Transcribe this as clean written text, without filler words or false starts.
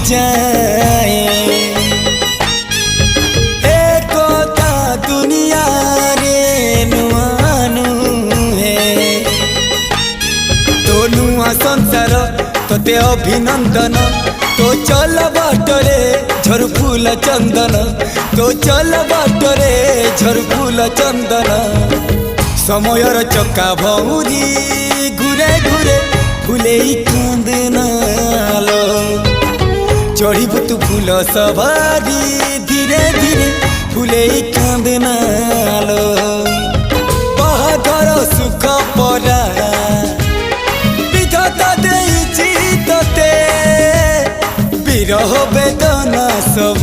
जाए एकता दुनिया रे नुआनु है तो नुआ संसार तोते अभिनंदन तो चल बाटरे झर फूल चंदन तो चल बाटरे झर फूल चंदन समयर चक्का भौरी घुरे घुरे फुले कांदनालो चढ़ीबु तू फूल सवारी धीरे धीरे फुले कांदनालो बाहाघर सुख परा विधाता देइछि तोते विरह वेदना सब